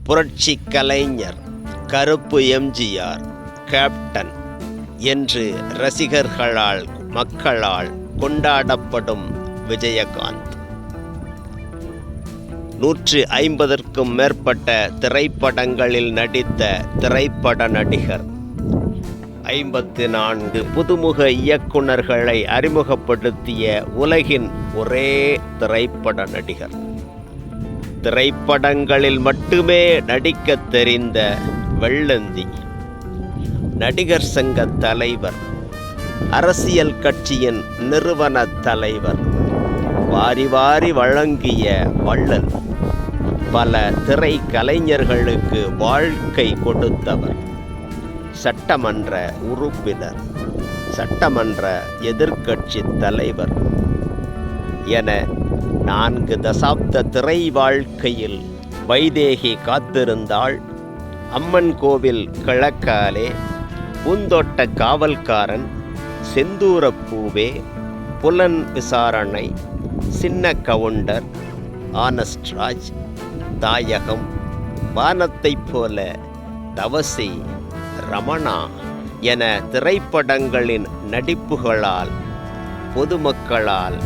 புரட்சி கலைஞர், கருப்பு எம்ஜிஆர், கேப்டன் என்று ரசிகர்களால் மக்களால் கொண்டாடப்படும் விஜயகாந்த் 150க்கும் மேற்பட்ட திரைப்படங்களில் நடித்த திரைப்பட நடிகர். 54 புதுமுக இயக்குனர்களை அறிமுகப்படுத்திய உலகின் ஒரே திரைப்பட நடிகர். திரைப்படங்களில் மட்டுமே நடிக்கத் தெரிந்த வெள்ளந்தி. நடிகர் சங்க தலைவர், அரசியல் கட்சியின் நிறுவன தலைவர், வாரி வாரி வழங்கிய வள்ளல், பல திரை கலைஞர்களுக்கு வாழ்க்கை கொடுத்தவர், சட்டமன்ற உறுப்பினர், சட்டமன்ற எதிர்க்கட்சி தலைவர் என 4 தசாப்த திரை வாழ்க்கையில் வைதேகி காத்திருந்தாள், அம்மன் கோவில் கிழக்காலே, பூந்தோட்ட காவல்காரன், செந்தூரப்பூவே, புலன் விசாரணை, சின்ன கவுண்டர், ஆனஸ்ட்ராஜ், தாயகம், வானத்தைப் போல, தவசி, ரமணா என திரைப்படங்களின் நடிப்புகளால் பொதுமக்களால்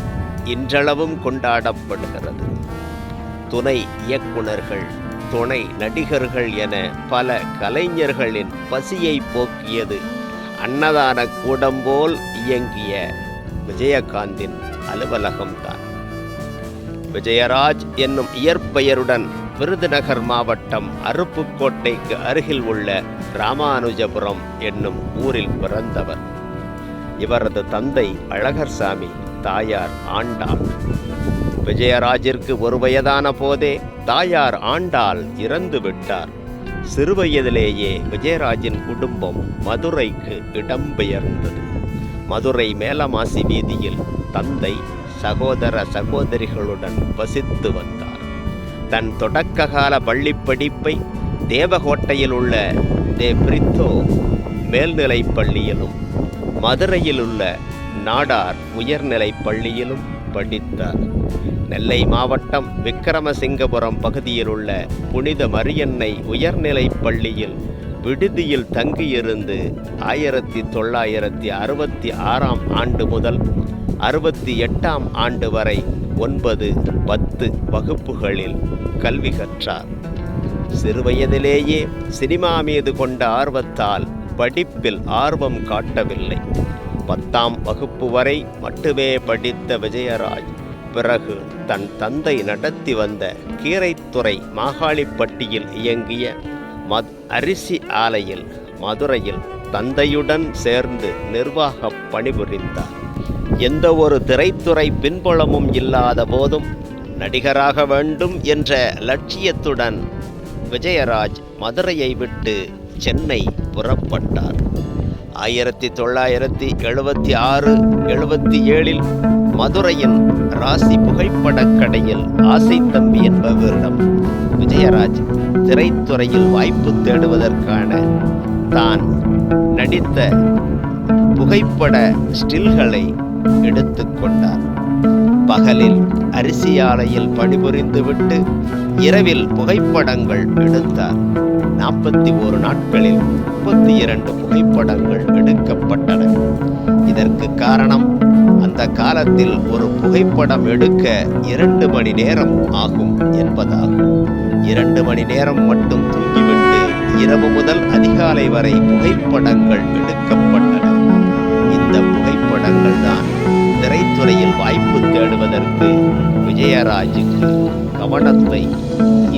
இன்றளவும் கொண்டாடப்படுகிறது. துணை இயக்குனர்கள், துணை நடிகர்கள் என பல கலைஞர்களின் பசியை போக்கியது அன்னதான கூடம் போல் இயங்கிய விஜயகாந்தின் அலுவலகம்தான். விஜயராஜ் என்னும் இயற்பெயருடன் விருதுநகர் மாவட்டம் அருப்புக்கோட்டைக்கு அருகில் உள்ள ராமானுஜபுரம் என்னும் ஊரில் பிறந்தவர். இவரது தந்தை அழகர்சாமி, தாயார் ஆண்டாள். விஜயராஜிற்கு 1 வயதான போதே தாயார் ஆண்டாள் இறந்து விட்டார். சிறுவயதிலேயே விஜயராஜின் குடும்பம் மதுரைக்கு இடம்பெயர்ந்தது. மதுரை மேலமாசி வீதியில் தந்தை சகோதர சகோதரிகளுடன் வசித்து வந்தார். தன் தொடக்ககால பள்ளி படிப்பை தேவகோட்டையில் உள்ள தே பிரித்தோ மேல்நிலைப் பள்ளியிலும் மதுரையில் உள்ள நாடார் உயர்நிலைப் பள்ளியிலும் படித்தார். நெல்லை மாவட்டம் விக்கிரமசிங்கபுரம் பகுதியில் உள்ள புனித மரியன்னை உயர்நிலைப் பள்ளியில் விடுதியில் தங்கியிருந்து 1966ஆம் ஆண்டு முதல் 68ஆம் ஆண்டு வரை 9, 10 வகுப்புகளில் கல்வி கற்றார். சிறுவயதிலேயே சினிமா மீது கொண்ட ஆர்வத்தால் படிப்பில் ஆர்வம் காட்டவில்லை. 10ஆம் வகுப்பு வரை மட்டுமே படித்த விஜயராஜ் பிறகு தன் தந்தை நடத்தி வந்த கீரைத்துறை மாகாளிப்பட்டியில் இயங்கிய அரிசி ஆலையில் மதுரையில் தந்தையுடன் சேர்ந்து நிர்வாக பணிபுரிந்தார். எந்த ஒரு திரைத்துறை பின்புலமும் இல்லாத போதும் நடிகராக வேண்டும் என்ற லட்சியத்துடன் விஜயராஜ் மதுரையை விட்டு சென்னை புறப்பட்டார். 1976-77 மதுரையின் ராசி புகைப்படக் கடையில் ஆசை தம்பி என்பவரிடம் விஜயராஜ் திரைத்துறையில் வாய்ப்பு தேடுவதற்கான தான் நடித்த புகைப்பட ஸ்டில்களை எடுத்துக்கொண்டார். பகலில் அரிசி ஆலையில் பணிபுரிந்துவிட்டு இரவில் புகைப்படங்கள் எடுத்தார். 41 நாட்களில் 32 புகைப்படங்கள் எடுக்கப்பட்டன. இதற்கு காரணம், அந்த காலத்தில் ஒரு புகைப்படம் எடுக்க 2 மணி நேரம் ஆகும் என்பதாகும். 2 மணி நேரம் மட்டும் தூங்கிவிட்டு இரவு முதல் அதிகாலை வரை புகைப்படங்கள் எடுக்கப்பட்டன. இந்த புகைப்படங்கள் தான் திரைத்துறையில் வாய்ப்பு தேடுவதற்கு விஜயராஜுக்கு கவனத்தை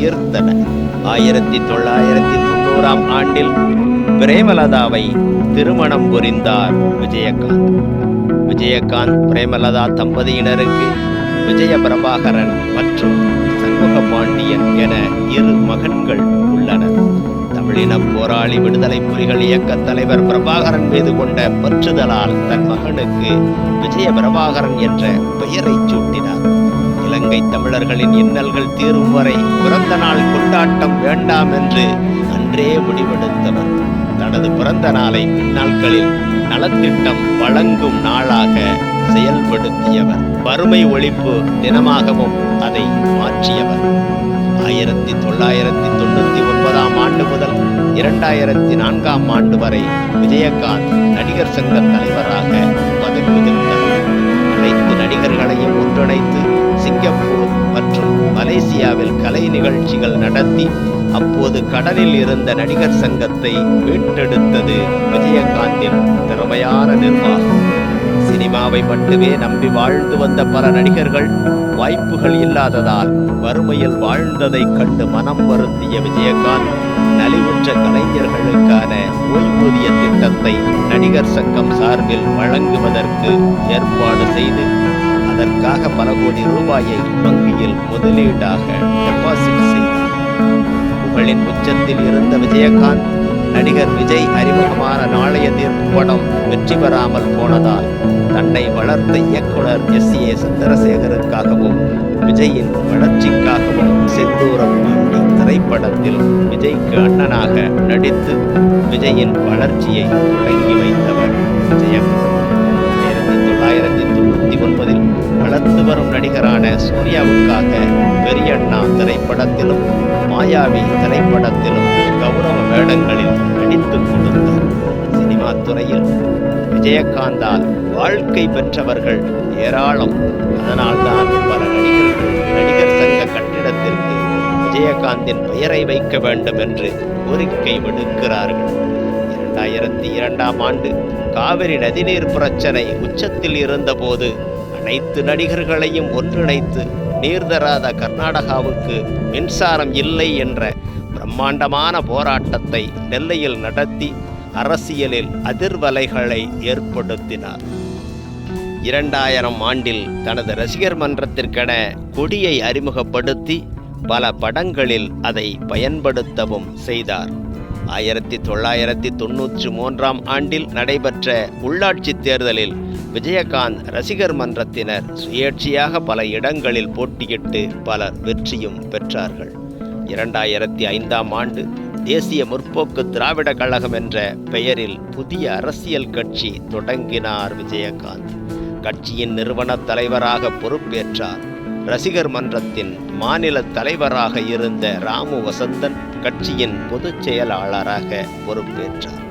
ஈர்த்தன. 1990ஆம் ஆண்டில் பிரேமலதாவை திருமணம் புரிந்தார் விஜயகாந்த். விஜயகாந்த் பிரேமலதா தம்பதியினருக்கு விஜய பிரபாகரன் மற்றும் சண்முக பாண்டியன் என 2 மகன்கள் உள்ளனர். தமிழின போராளி விடுதலை புலிகள் இயக்க தலைவர் பிரபாகரன் மீது கொண்ட பற்றுதலால் தன் மகனுக்கு விஜய பிரபாகரன் என்ற பெயரை சூட்டினார். இலங்கை தமிழர்களின் இன்னல்கள் தீரும் வரை பிறந்த நாள் கொண்டாட்டம் வேண்டாம் என்று அன்றே முடிவெடுத்தவர். தனது பிறந்த நாளை பின்னாட்களில் நலத்திட்டம் வழங்கும் நாளாக செயல்படுத்தியவர். வறுமை ஒழிப்பு தினமாகவும் அதை மாற்றியவர். 1991 2004ஆம் ஆண்டு வரை விஜயகாந்த் நடிகர் சங்க தலைவராக பதவி வகித்தார். அனைத்து நடிகர்களையும் ஒன்றிணைத்து சிங்கப்பூர் மற்றும் மலேசியாவில் கலை நிகழ்ச்சிகள் நடத்தி அப்போது கடலில் இருந்த நடிகர் சங்கத்தை மீட்டெடுத்தது விஜயகாந்தின் திறமையான நிர்வாகம். சினிமாவை மட்டுமே நம்பி வாழ்ந்து வந்த பல நடிகர்கள் வாய்ப்புகள் இல்லாததால் வறுமையில் வாழ்ந்ததைக் கண்டு மனம் வருந்திய விஜயகாந்த் நலிவுற்ற கலைஞர்களுக்கான ஓய்வூதிய திட்டத்தை நடிகர் சங்கம் சார்பில் வழங்குவதற்கு ஏற்பாடு செய்து அதற்காக பல கோடி ரூபாயை வங்கியில் முதலீடாக டெபாசிட் செய்தார். புகழின் உச்சத்தில் இருந்த விஜயகாந்த் நடிகர் விஜய் அறிமுகமான நாளைய தீர்ப்பு படம் வெற்றி பெறாமல் போனதால் தன்னை வளர்த்த இயக்குனர் S.A. சந்திரசேகருக்காகவும் விஜயின் வளர்ச்சிக்காகவும் செந்தூரம் பூண்டி திரைப்படத்தில் விஜய்க்கு அண்ணனாக நடித்து விஜயின் வளர்ச்சியை தொடங்கி வைத்தவர் விஜயகாந்த். 1999இல் வளர்ந்து வரும் நடிகரான சூர்யாவுக்காக பெரியண்ணா திரைப்படத்திலும் மாயாவி திரைப்படத்திலும் கௌரவ வேடங்களில் நடித்துக் கொடுத்தார். சினிமா துறையில் விஜயகாந்தால் வாழ்க்கை பெற்றவர்கள் ஏராளம். அதனால்தான் பல நடிகர்கள் நடிகர் சங்க கட்டிடத்திற்கு விஜயகாந்தின் பெயரை வைக்க வேண்டும் என்று கோரிக்கை விடுக்கிறார்கள். 2002ஆம் ஆண்டு காவிரி நதிநீர் பிரச்சனை உச்சத்தில் இருந்தபோது அனைத்து நடிகர்களையும் ஒன்றிணைத்து நீர் தராத கர்நாடகாவுக்கு மின்சாரம் இல்லை என்ற பிரம்மாண்டமான போராட்டத்தை நெல்லையில் நடத்தி அரசியலில் அதிர்வலைகளை ஏற்படுத்தினார். 2000 ஆண்டில் தனது ரசிகர் மன்றத்திற்கென கொடியை அறிமுகப்படுத்தி பல படங்களில் அதை பயன்படுத்தவும் செய்தார். 1993ஆம் ஆண்டில் நடைபெற்ற உள்ளாட்சி தேர்தலில் விஜயகாந்த் ரசிகர் மன்றத்தினர் சுயேட்சையாக பல இடங்களில் போட்டியிட்டு பலர் வெற்றியும் பெற்றார்கள். 2005ஆம் ஆண்டு தேசிய முற்போக்கு திராவிட கழகம் என்ற பெயரில் புதிய அரசியல் கட்சி தொடங்கினார் விஜயகாந்த். கட்சியின் நிறுவன தலைவராக பொறுப்பேற்றார். ரசிகர் மன்றத்தின் மாநில தலைவராக இருந்த ராமு வசந்தன் கட்சியின் பொதுச் செயலாளராக பொறுப்பேற்றார்.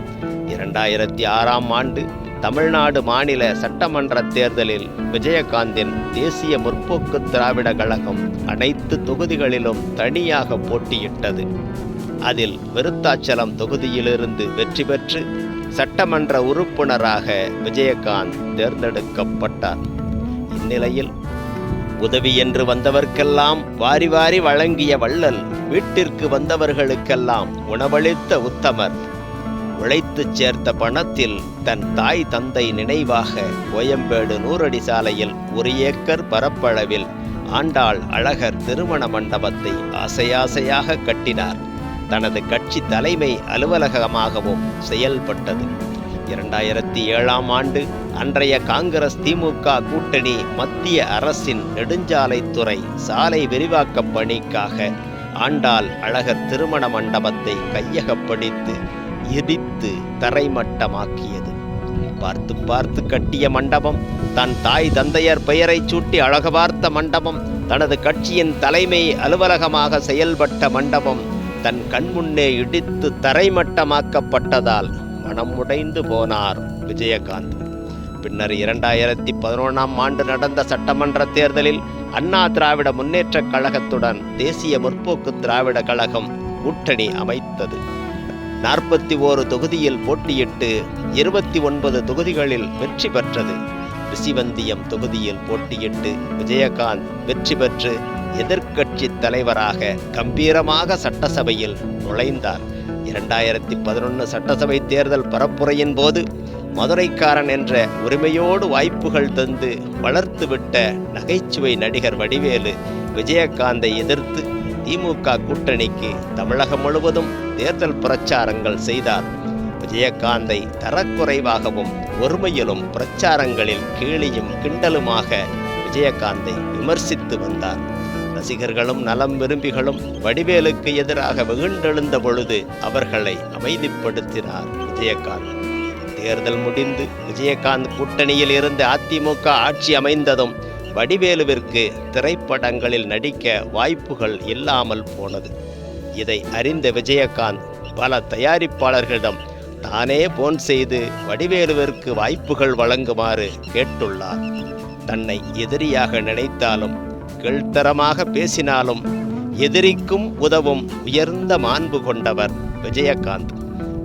2006ஆம் ஆண்டு தமிழ்நாடு மாநில சட்டமன்ற தேர்தலில் விஜயகாந்தின் தேசிய முற்போக்கு திராவிட கழகம் அனைத்து தொகுதிகளிலும் தனியாக போட்டியிட்டது. அதில் விருத்தாச்சலம் தொகுதியிலிருந்து வெற்றி பெற்று சட்டமன்ற உறுப்பினராக விஜயகாந்த் தேர்ந்தெடுக்கப்பட்டார். இந்நிலையில் உதவி என்று வந்தவர்க்கெல்லாம் வாரி வாரி வழங்கிய வள்ளல், வீட்டிற்கு வந்தவர்களுக்கெல்லாம் உணவளித்த உத்தமர், உழைத்து சேர்த்த பணத்தில் தன் தாய் தந்தை நினைவாக கோயம்பேடு 100 அடி சாலையில் 1 ஏக்கர் பரப்பளவில் ஆண்டாள் அழகர் திருமண மண்டபத்தை ஆசையாக கட்டினார். தனது கட்சி தலைமை அலுவலகமாகவும் செயல்பட்டது. 2007ஆம் ஆண்டு அன்றைய காங்கிரஸ் திமுக கூட்டணி மத்திய அரசின் நெடுஞ்சாலைத்துறை சாலை விரிவாக்க பணிக்காக ஆண்டாள் அழகர் திருமண மண்டபத்தை கையகப்படுத்தி இடித்து தரைமட்டமாக்கியது. பார்த்து பார்த்து கட்டிய மண்டபம், தன் தாய் தந்தையர் பெயரை சூட்டி அழகு பார்த்த மண்டபம், தனது கட்சியின் தலைமை அலுவலகமாக செயல்பட்ட மண்டபம் தன் கண்முன்னே இடித்து தரைமட்டமாக்கப்பட்டதால் மனம் உடைந்து போனார் விஜயகாந்த். பின்னர் 2011ஆம் ஆண்டு நடந்த சட்டமன்ற தேர்தலில் அண்ணா திராவிட முன்னேற்றக் கழகத்துடன் தேசிய முற்போக்கு திராவிட கழகம் கூட்டணி அமைத்தது. 41 தொகுதியில் போட்டியிட்டு 29 தொகுதிகளில் வெற்றி பெற்றது. ரிஷிவந்தியம் தொகுதியில் போட்டியிட்டு விஜயகாந்த் வெற்றி பெற்று எதிர்க்கட்சி தலைவராக கம்பீரமாக சட்டசபையில் நுழைந்தார். 2011 சட்டசபை தேர்தல் பரப்புரையின் போது மதுரைக்காரன் என்ற உரிமையோடு வாய்ப்புகள் தந்து வளர்த்துவிட்ட நகைச்சுவை நடிகர் வடிவேலு விஜயகாந்தை எதிர்த்து திமுக கூட்டணிக்கு தமிழகம் முழுவதும் தேர்தல் பிரச்சாரங்கள் செய்தார். விஜயகாந்தை தரக்குறைவாகவும் ஒருமையிலும் பிரச்சாரங்களில் கேலியும் கிண்டலுமாக விஜயகாந்தை விமர்சித்து வந்தார். ரசிகர்களும் நலம் விரும்பிகளும் வடிவேலுக்கு எதிராக வெகுண்டெழுந்த பொழுது அவர்களை அமைதிப்படுத்தினார் விஜயகாந்த். தேர்தல் முடிந்து விஜயகாந்த் கூட்டணியில் இருந்து அதிமுக ஆட்சி அமைந்ததும் வடிவேலுவிற்கு திரைப்படங்களில் நடிக்க வாய்ப்புகள் இல்லாமல் போனது. இதை அறிந்த விஜயகாந்த் பல தயாரிப்பாளர்களிடம் தானே போன் செய்து வடிவேலுவிற்கு வாய்ப்புகள் வழங்குமாறு கேட்டுள்ளார். தன்னை எதிரியாக நினைத்தாலும் கீழ்த்தரமாக பேசினாலும் எதிரிக்கும் உதவும் உயர்ந்த மாண்பு கொண்டவர் விஜயகாந்த்.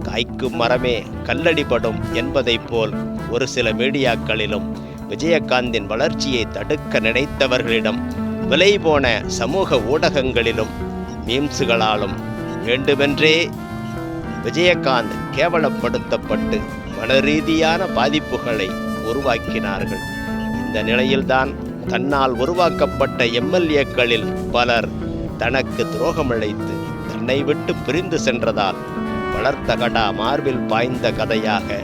காய்க்கும் மரமே கல்லடிபடும் என்பதைப் போல் ஒரு சில மீடியாக்களிலும் விஜயகாந்தின் வளர்ச்சியை தடுக்க நினைத்தவர்களிடம், விலை போன சமூக ஊடகங்களிலும் மீம்ஸுகளாலும் வேண்டுமென்றே விஜயகாந்த் கேவலப்படுத்தப்பட்டு மனரீதியான பாதிப்புகளை உருவாக்கினார்கள். இந்த நிலையில்தான் தன்னால் உருவாக்கப்பட்ட எம்எல்ஏக்களில் பலர் தனக்கு துரோகமிழைத்து தன்னை விட்டு பிரிந்து சென்றதால் வளர்த்த கடா மார்பில் பாய்ந்த கதையாக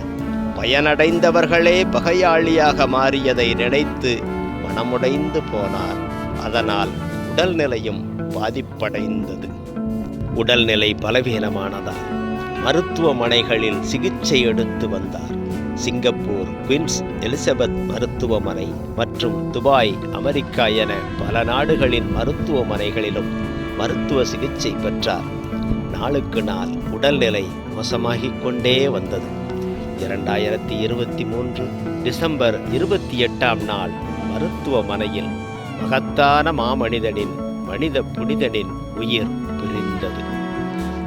பயனடைந்தவர்களே பகையாளியாக மாறியதை நினைத்து மனமுடைந்து போனார். அதனால் உடல்நிலையும் பாதிப்படைந்தது. உடல்நிலை பலவீனமானதால் மருத்துவமனைகளில் சிகிச்சை எடுத்து வந்தார். சிங்கப்பூர் குயின்ஸ் எலிசபெத் மருத்துவமனை மற்றும் துபாய், அமெரிக்கா என பல நாடுகளின் மருத்துவமனைகளிலும் மருத்துவ சிகிச்சை பெற்றார். நாளுக்கு நாள் உடல்நிலை மோசமாகிக் கொண்டே வந்தது. 2023 டிசம்பர் 28ஆம் நாள் மருத்துவமனையில் மகத்தான மாமனிதனின் மனித புனிதனின் உயிர் பிரிந்தது.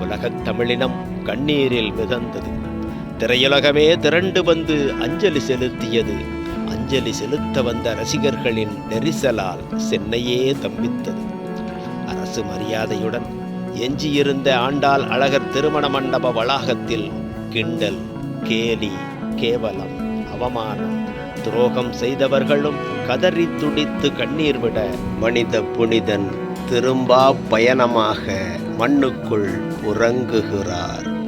உலகத் தமிழினம் கண்ணீரில் மிதந்தது. திரையுலகமே திரண்டு வந்து அஞ்சலி செலுத்தியது. அஞ்சலி செலுத்த வந்த ரசிகர்களின் நெரிசலால் சென்னையே தம்பித்தது. அரசு மரியாதையுடன் எஞ்சியிருந்த ஆண்டாள் அழகர் திருமண மண்டப வளாகத்தில் கிண்டல், கேலி, கேவலம், அவமானம், துரோகம் செய்தவர்களும் கதறி துடித்து கண்ணீர் விட மனித புனிதன் திரும்பா பயணமாக மண்ணுக்குள் உறங்குகிறார்.